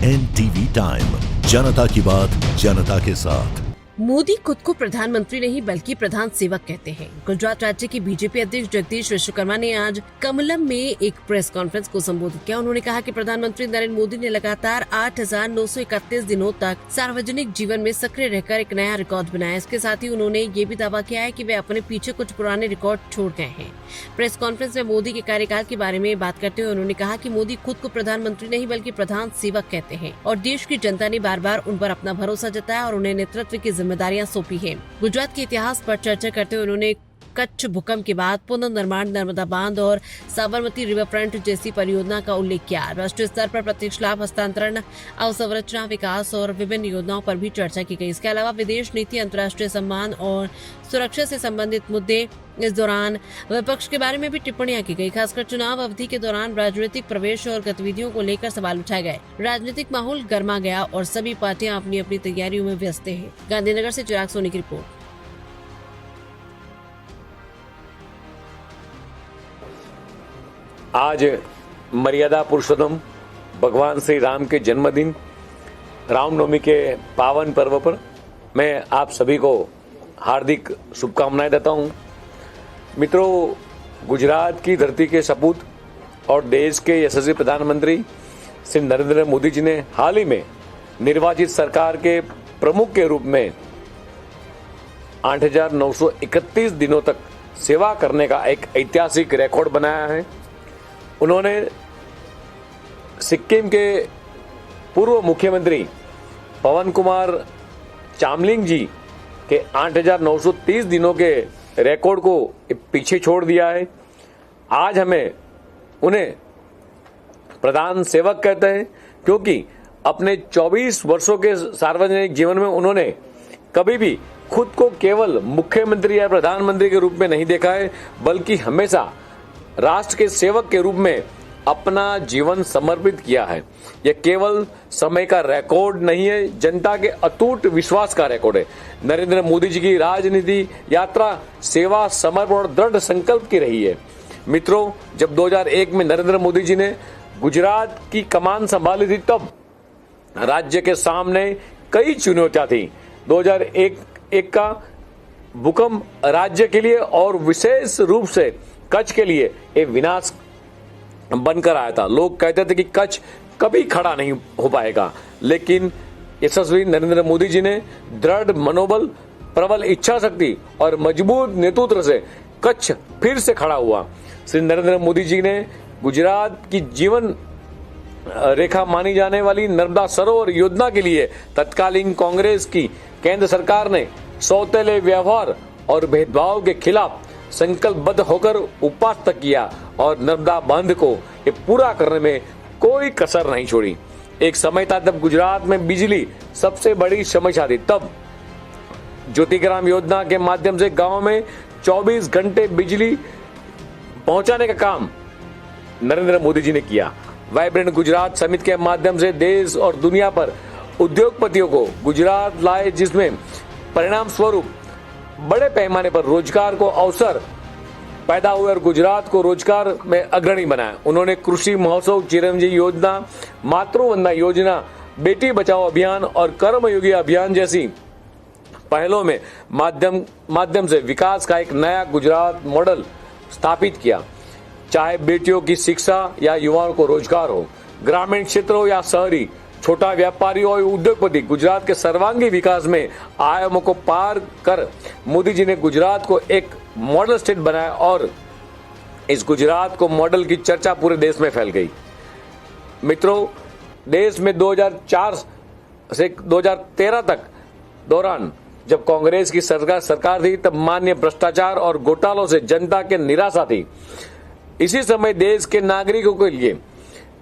NTV time, जनता की बात जनता के साथ। मोदी खुद को प्रधानमंत्री नहीं बल्कि प्रधान सेवक कहते हैं। गुजरात राज्य के बीजेपी अध्यक्ष जगदीश विश्वकर्मा ने आज कमलम में एक प्रेस कॉन्फ्रेंस को संबोधित किया। उन्होंने कहा कि प्रधानमंत्री नरेंद्र मोदी ने लगातार 8,931 दिनों तक सार्वजनिक जीवन में सक्रिय रहकर एक नया रिकॉर्ड बनाया। इसके साथ ही उन्होंने ये भी दावा किया है कि वे अपने पीछे कुछ पुराने रिकॉर्ड छोड़ गए हैं। प्रेस कॉन्फ्रेंस में मोदी के कार्यकाल के बारे में बात करते हुए उन्होंने कहा कि मोदी खुद को प्रधानमंत्री नहीं बल्कि प्रधान सेवक कहते हैं और देश की जनता ने बार बार उन पर अपना भरोसा जताया और उन्हें नेतृत्व की जिम्मेदारियां सौंपी हैं। गुजरात के इतिहास पर चर्चा करते हुए उन्होंने कच्छ भूकंप के बाद पुनर्निर्माण, नर्मदा बांध और साबरमती रिवर फ्रंट जैसी परियोजना का उल्लेख किया। राष्ट्रीय स्तर पर प्रत्यक्ष लाभ हस्तांतरण, अवसंरचना विकास और विभिन्न योजनाओं पर भी चर्चा की गई। इसके अलावा विदेश नीति, अंतर्राष्ट्रीय सम्मान और सुरक्षा से संबंधित मुद्दे। इस दौरान विपक्ष के बारे में भी टिप्पणियां की गई। खासकर चुनाव अवधि के दौरान राजनीतिक प्रवेश और गतिविधियों को लेकर सवाल उठाए गए। राजनीतिक माहौल गर्मा गया और सभी पार्टियां अपनी अपनी तैयारियों में व्यस्त हैं। गांधीनगर से चिराग सोनी की रिपोर्ट। आज मर्यादा पुरुषोत्तम भगवान श्री राम के जन्मदिन रामनवमी के पावन पर्व पर मैं आप सभी को हार्दिक शुभकामनाएं देता हूं। मित्रों, गुजरात की धरती के सपूत और देश के यशस्वी प्रधानमंत्री श्री नरेंद्र मोदी जी ने हाल ही में निर्वाचित सरकार के प्रमुख के रूप में 8,931 दिनों तक सेवा करने का एक ऐतिहासिक रिकॉर्ड बनाया है। उन्होंने सिक्किम के पूर्व मुख्यमंत्री पवन कुमार चामलिंग जी के 8,930 दिनों के रिकॉर्ड को पीछे छोड़ दिया है। आज हमें उन्हें प्रधान सेवक कहते हैं क्योंकि अपने 24 वर्षों के सार्वजनिक जीवन में उन्होंने कभी भी खुद को केवल मुख्यमंत्री या प्रधानमंत्री के रूप में नहीं देखा है, बल्कि हमेशा राष्ट्र के सेवक के रूप में अपना जीवन समर्पित किया है। यह केवल समय का रिकॉर्ड नहीं है, जनता के अटूट विश्वास का रिकॉर्ड है। नरेंद्र मोदी जी की राजनीति यात्रा सेवा, समर्पण और दृढ़ संकल्प की रही है। मित्रों, जब 2001 में नरेंद्र मोदी जी ने गुजरात की कमान संभाली थी, तब राज्य के सामने कई चुनौतियां थी। 2001 का भूकंप राज्य के लिए और विशेष रूप से कच्छ के लिए एक विनाश बनकर आया था। लोग कहते थे कि कच्छ कभी खड़ा नहीं हो पाएगा, लेकिन यशस्वी नरेंद्र मोदी जी ने दृढ़ मनोबल, प्रबल इच्छा शक्ति और मजबूत नेतृत्व से कच्छ फिर से खड़ा हुआ। श्री नरेंद्र मोदी जी ने गुजरात की जीवन रेखा मानी जाने वाली नर्मदा सरोवर योजना के लिए तत्कालीन कांग्रेस की केंद्र सरकार ने सौतेले व्यवहार और भेदभाव के खिलाफ संकल्पबद्ध होकर उपवास तक किया और नर्मदा बांध को ये पूरा करने में कोई कसर नहीं छोड़ी। एक समय था जब गुजरात में बिजली सबसे बड़ी समस्या थी। तब ज्योतिग्राम योजना के माध्यम से गांव में 24 घंटे बिजली पहुंचाने का काम नरेंद्र मोदी जी ने किया। वाइब्रेंट गुजरात समिट के माध्यम से देश और दुनिया पर उद्योगपतियों को गुजरात लाए, जिसमें परिणाम स्वरूप बड़े पैमाने पर रोजगार को अवसर पैदा हुए और गुजरात को रोजगार में अग्रणी बनाया। उन्होंने कृषि महोत्सव, चिरंजीवी योजना, मातृवंदना योजना, बेटी बचाओ अभियान और कर्मयोगी अभियान जैसी पहलों में माध्यम से विकास का एक नया गुजरात मॉडल स्थापित किया। चाहे बेटियों की शिक्षा या युवाओं को रोजगार हो, ग्रामीण क्षेत्र हो या शहरी, छोटा व्यापारी और उद्योगपति, गुजरात के सर्वांगीण विकास में आयामों को पार कर मोदी जी ने गुजरात को एक मॉडल स्टेट बनाया और इस गुजरात को मॉडल की चर्चा पूरे देश में फैल गई। मित्रों, देश में 2004 से 2013 तक दौरान जब कांग्रेस की सरकार थी, तब मान्य भ्रष्टाचार और घोटालों से जनता के निराशा थी। इसी समय देश के नागरिकों के लिए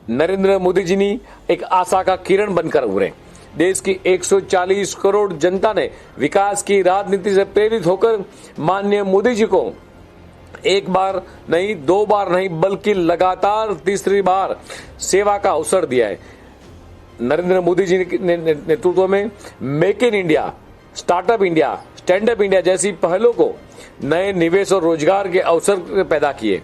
नरेंद्र मोदी जी ने एक आशा का किरण बनकर उभरे। देश की 140 करोड़ जनता ने विकास की राजनीति से प्रेरित होकर माननीय मोदी जी को एक बार नहीं, दो बार नहीं, बल्कि लगातार तीसरी बार सेवा का अवसर दिया है। नरेंद्र मोदी जी ने नेतृत्व में make in India, startup India, stand up India जैसी पहलों को नए निवेश और रोजगार के अवसर पैदा किए।